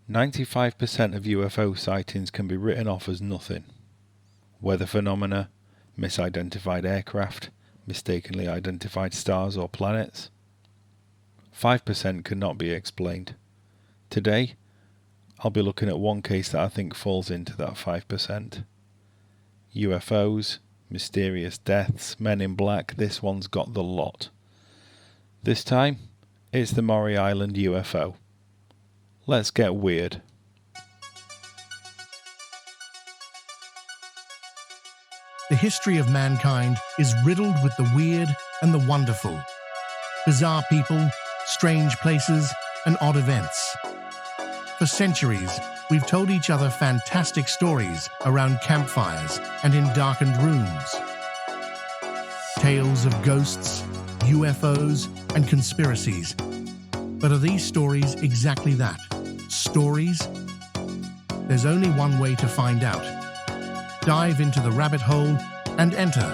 95% of UFO sightings can be written off as nothing. Weather phenomena, misidentified aircraft, mistakenly identified stars or planets. 5% cannot be explained. Today, I'll be looking at one case that I think falls into that 5%. UFOs, mysterious deaths, men in black, this one's got the lot. This time, it's the Maury Island UFO. Let's get weird. The history of mankind is riddled with the weird and the wonderful. Bizarre people, strange places, and odd events. For centuries, we've told each other fantastic stories around campfires and in darkened rooms. Tales of ghosts, UFOs, and conspiracies. But are these stories exactly that? Stories? There's only one way to find out. Dive into the rabbit hole and enter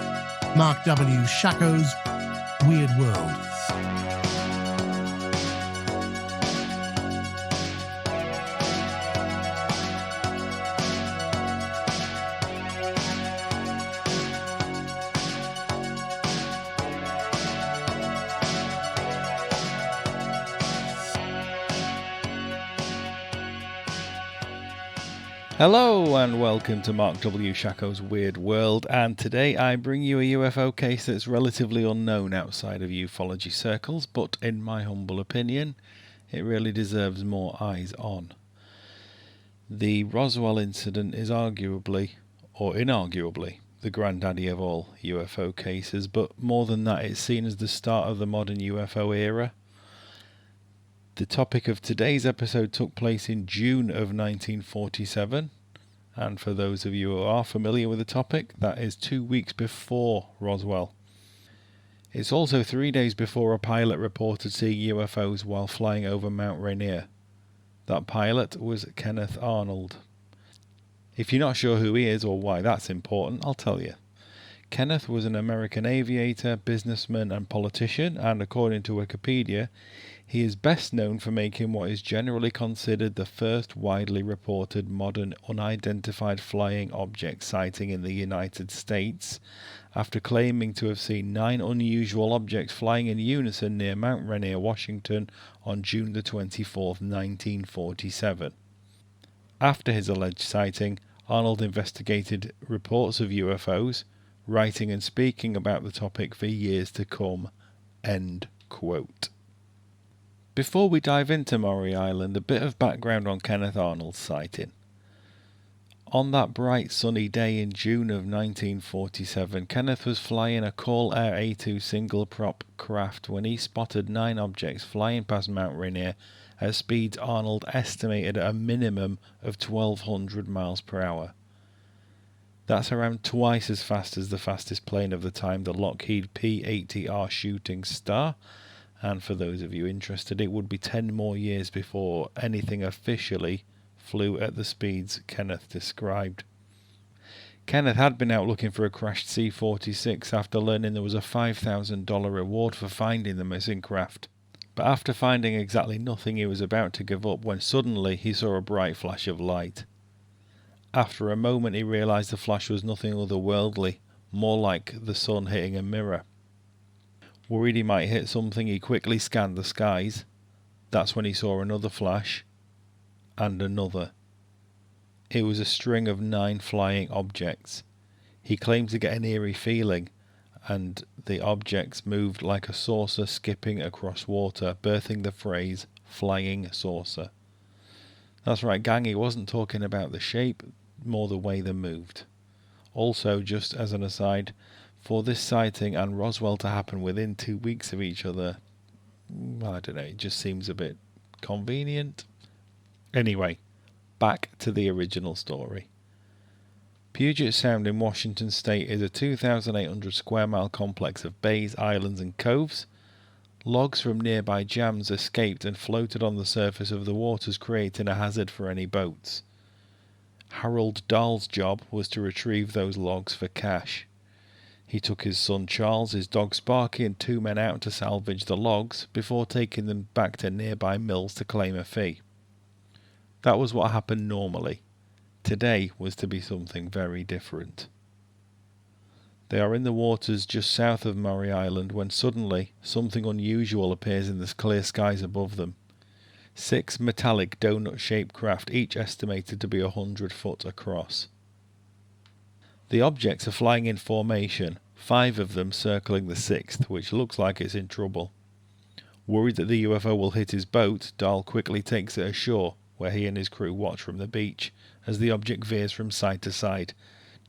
Marc W. Shako's Weird World. Hello and welcome to Marc W. Shako's Weird World, and today I bring you a UFO case that's relatively unknown outside of ufology circles, but in my humble opinion, it really deserves more eyes on. The Roswell incident is arguably, or inarguably, the granddaddy of all UFO cases, but more than that, it's seen as the start of the modern UFO era. The topic of today's episode took place in June of 1947, and for those of you who are familiar with the topic, that is 2 weeks before Roswell. It's also 3 days before a pilot reported seeing UFOs while flying over Mount Rainier. That pilot was Kenneth Arnold. If you're not sure who he is or why that's important, I'll tell you. Kenneth was an American aviator, businessman and politician, and according to Wikipedia, he is best known for making what is generally considered the first widely reported modern unidentified flying object sighting in the United States, after claiming to have seen 9 unusual objects flying in unison near Mount Rainier, Washington on June the 24th, 1947. After his alleged sighting, Arnold investigated reports of UFOs, writing and speaking about the topic for years to come. End quote. Before we dive into Maury Island, a bit of background on Kenneth Arnold's sighting. On that bright sunny day in June of 1947, Kenneth was flying a Call Air A2 single-prop craft when he spotted 9 objects flying past Mount Rainier at speeds Arnold estimated at a minimum of 1,200 miles per hour. That's around twice as fast as the fastest plane of the time, the Lockheed P-80R Shooting Star. And for those of you interested, it would be 10 more years before anything officially flew at the speeds Kenneth described. Kenneth had been out looking for a crashed C-46 after learning there was a $5,000 reward for finding the missing craft. But after finding exactly nothing, he was about to give up when suddenly he saw a bright flash of light. After a moment he realised the flash was nothing otherworldly, more like the sun hitting a mirror. Worried he might hit something, he quickly scanned the skies. That's when he saw another flash, and another. It was a string of 9 flying objects. He claimed to get an eerie feeling, and the objects moved like a saucer skipping across water, birthing the phrase, flying saucer. That's right, gang, he wasn't talking about the shape, more the way they moved. Also, just as an aside, for this sighting and Roswell to happen within 2 weeks of each other, I don't know, it just seems a bit convenient. Anyway, back to the original story. Puget Sound in Washington State is a 2,800 square mile complex of bays, islands and coves. Logs from nearby jams escaped and floated on the surface of the waters, creating a hazard for any boats. Harold Dahl's job was to retrieve those logs for cash. He took his son Charles, his dog Sparky and 2 men out to salvage the logs before taking them back to nearby mills to claim a fee. That was what happened normally. Today was to be something very different. They are in the waters just south of Maury Island when suddenly something unusual appears in the clear skies above them. 6 metallic donut-shaped craft, each estimated to be 100 foot across. The objects are flying in formation, 5 of them circling the 6th, which looks like it's in trouble. Worried that the UFO will hit his boat, Dahl quickly takes it ashore, where he and his crew watch from the beach as the object veers from side to side,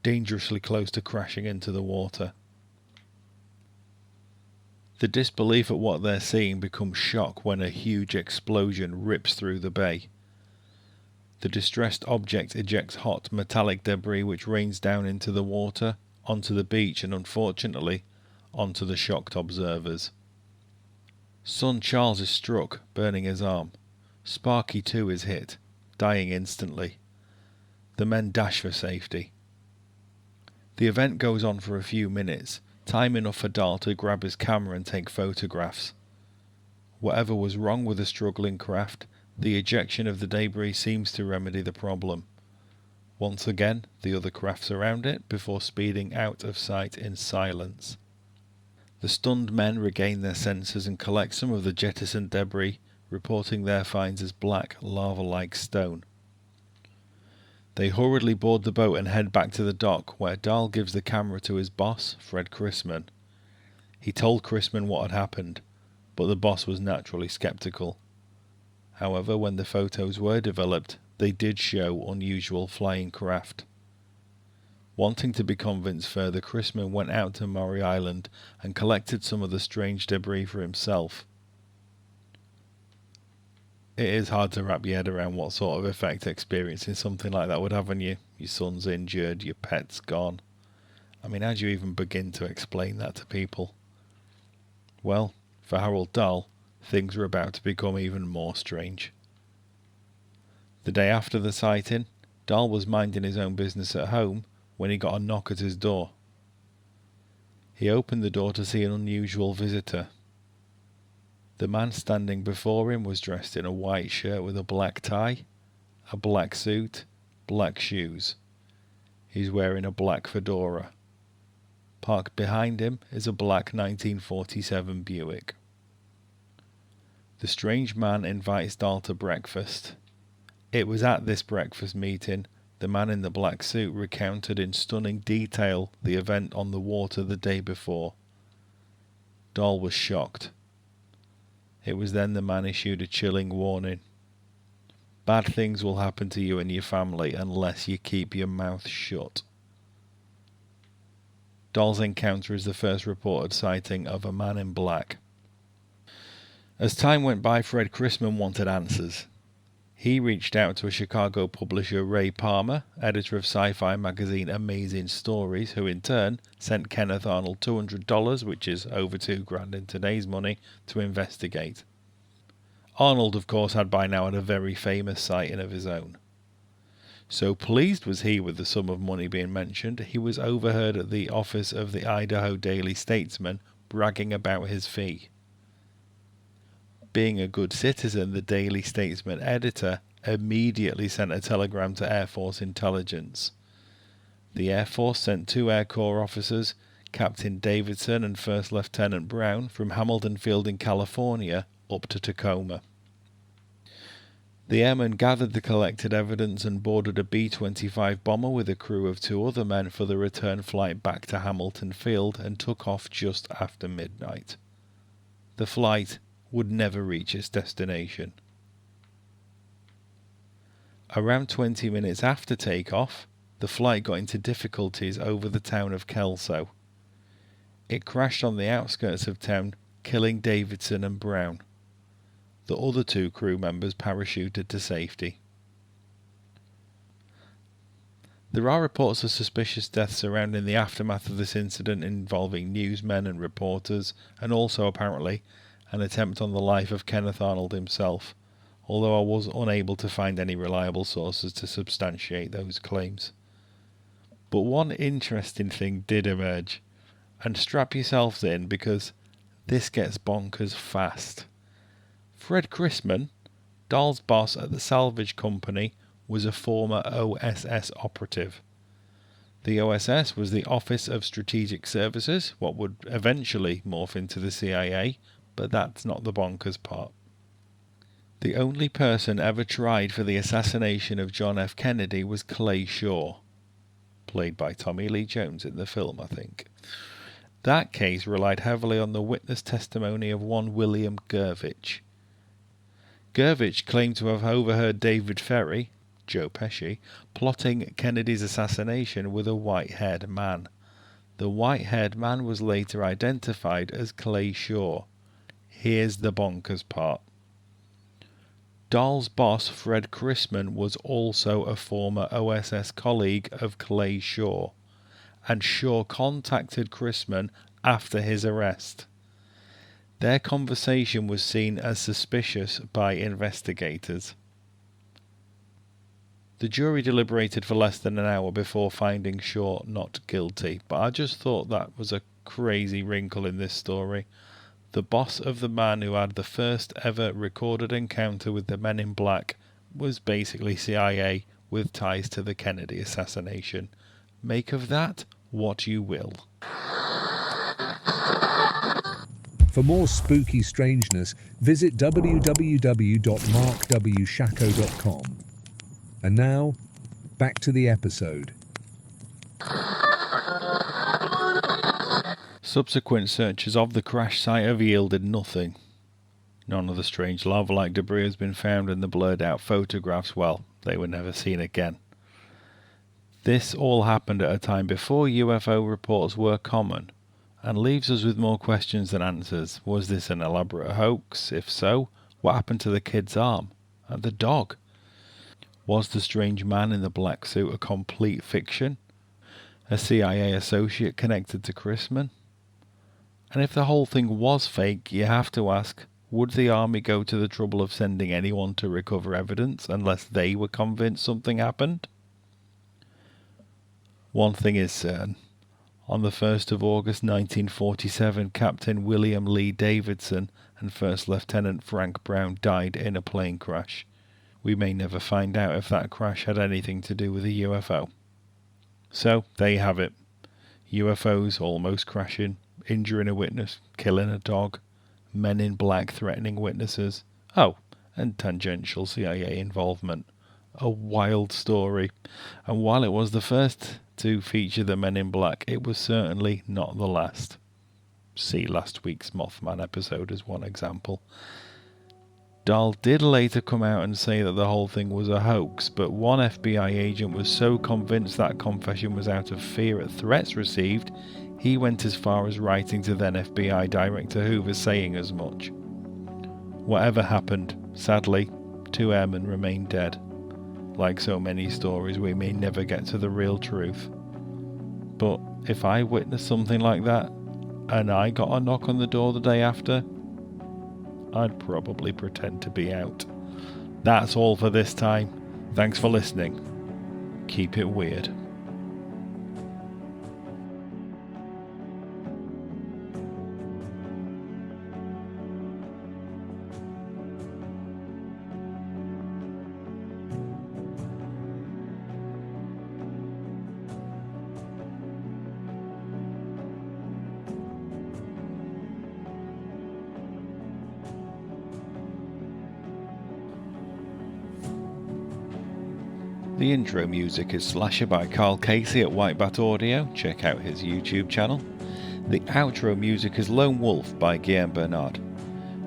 dangerously close to crashing into the water. The disbelief at what they're seeing becomes shock when a huge explosion rips through the bay. The distressed object ejects hot metallic debris which rains down into the water, onto the beach and unfortunately onto the shocked observers. Son Charles is struck, burning his arm. Sparky too is hit, dying instantly. The men dash for safety. The event goes on for a few minutes, time enough for Dahl to grab his camera and take photographs. Whatever was wrong with the struggling craft, the ejection of the debris seems to remedy the problem. Once again, the other craft surround it before speeding out of sight in silence. The stunned men regain their senses and collect some of the jettisoned debris, reporting their finds as black, lava-like stone. They hurriedly board the boat and head back to the dock, where Dahl gives the camera to his boss, Fred Chrisman. He told Chrisman what had happened, but the boss was naturally skeptical. However, when the photos were developed, they did show unusual flying craft. Wanting to be convinced further, Chrisman went out to Maury Island and collected some of the strange debris for himself. It is hard to wrap your head around what sort of effect experiencing something like that would have on you. Your son's injured, your pet's gone. I mean, how do you even begin to explain that to people? Well, for Harold Dahl, things were about to become even more strange. The day after the sighting, Dahl was minding his own business at home when he got a knock at his door. He opened the door to see an unusual visitor. The man standing before him was dressed in a white shirt with a black tie, a black suit, black shoes. He's wearing a black fedora. Parked behind him is a black 1947 Buick. The strange man invites Dahl to breakfast. It was at this breakfast meeting the man in the black suit recounted in stunning detail the event on the water the day before. Dahl was shocked. It was then the man issued a chilling warning. Bad things will happen to you and your family unless you keep your mouth shut. Dahl's encounter is the first reported sighting of a man in black. As time went by, Fred Chrisman wanted answers. He reached out to a Chicago publisher, Ray Palmer, editor of sci-fi magazine Amazing Stories, who in turn sent Kenneth Arnold $200, which is over $2,000 in today's money, to investigate. Arnold, of course, had by now had a very famous sighting of his own. So pleased was he with the sum of money being mentioned, he was overheard at the office of the Idaho Daily Statesman bragging about his fee. Being a good citizen, the Daily Statesman editor immediately sent a telegram to Air Force Intelligence. The Air Force sent 2 Air Corps officers, Captain Davidson and First Lieutenant Brown, from Hamilton Field in California up to Tacoma. The airmen gathered the collected evidence and boarded a B-25 bomber with a crew of 2 other men for the return flight back to Hamilton Field and took off just after midnight. The flight would never reach its destination. Around 20 minutes after takeoff, the flight got into difficulties over the town of Kelso. It crashed on the outskirts of town, killing Davidson and Brown. The other 2 crew members parachuted to safety. There are reports of suspicious deaths surrounding the aftermath of this incident involving newsmen and reporters, and also apparently an attempt on the life of Kenneth Arnold himself, although I was unable to find any reliable sources to substantiate those claims. But one interesting thing did emerge, and strap yourselves in because this gets bonkers fast. Fred Chrisman Dahl's boss at the salvage company was a former OSS operative. The OSS was the Office of Strategic Services, what would eventually morph into the CIA, but that's not the bonkers part. The only person ever tried for the assassination of John F. Kennedy was Clay Shaw, played by Tommy Lee Jones in the film, I think. That case relied heavily on the witness testimony of one William Gurvich. Gurvich claimed to have overheard David Ferry, Joe Pesci, plotting Kennedy's assassination with a white-haired man. The white-haired man was later identified as Clay Shaw. Here's the bonkers part. Dahl's boss, Fred Chrisman, was also a former OSS colleague of Clay Shaw, and Shaw contacted Chrisman after his arrest. Their conversation was seen as suspicious by investigators. The jury deliberated for less than an hour before finding Shaw not guilty, but I just thought that was a crazy wrinkle in this story. The boss of the man who had the first ever recorded encounter with the Men in Black was basically CIA with ties to the Kennedy assassination. Make of that what you will. For more spooky strangeness, visit www.markwshako.com. And now, back to the episode. Subsequent searches of the crash site have yielded nothing. None of the strange lava-like debris has been found, and the blurred-out photographs, well, they were never seen again. This all happened at a time before UFO reports were common, and leaves us with more questions than answers. Was this an elaborate hoax? If so, what happened to the kid's arm? And the dog? Was the strange man in the black suit a complete fiction? A CIA associate connected to Chrisman? And if the whole thing was fake, you have to ask, would the army go to the trouble of sending anyone to recover evidence unless they were convinced something happened? One thing is certain. On the 1st of August 1947, Captain William Lee Davidson and First Lieutenant Frank Brown died in a plane crash. We may never find out if that crash had anything to do with a UFO. So, there you have it. UFOs almost crashing, injuring a witness, killing a dog, Men in Black threatening witnesses. Oh, and tangential CIA involvement. A wild story. And while it was the first to feature the Men in Black, it was certainly not the last. See last week's Mothman episode as one example. Dahl did later come out and say that the whole thing was a hoax, but one FBI agent was so convinced that confession was out of fear at threats received, he went as far as writing to then FBI Director Hoover saying as much. Whatever happened, sadly, 2 airmen remain dead. Like so many stories, we may never get to the real truth. But if I witnessed something like that, and I got a knock on the door the day after, I'd probably pretend to be out. That's all for this time. Thanks for listening. Keep it weird. The intro music is Slasher by Carl Casey at Whitebat Audio. Check out his YouTube channel. The outro music is Lone Wolf by Guillaume Bernard.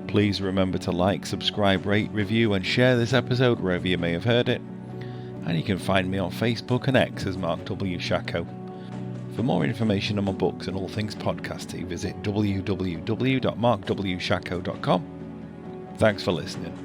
Please remember to like, subscribe, rate, review and share this episode wherever you may have heard it. And you can find me on Facebook and X as Marc W. Shako. For more information on my books and all things podcasty, visit www.markwshako.com. Thanks for listening.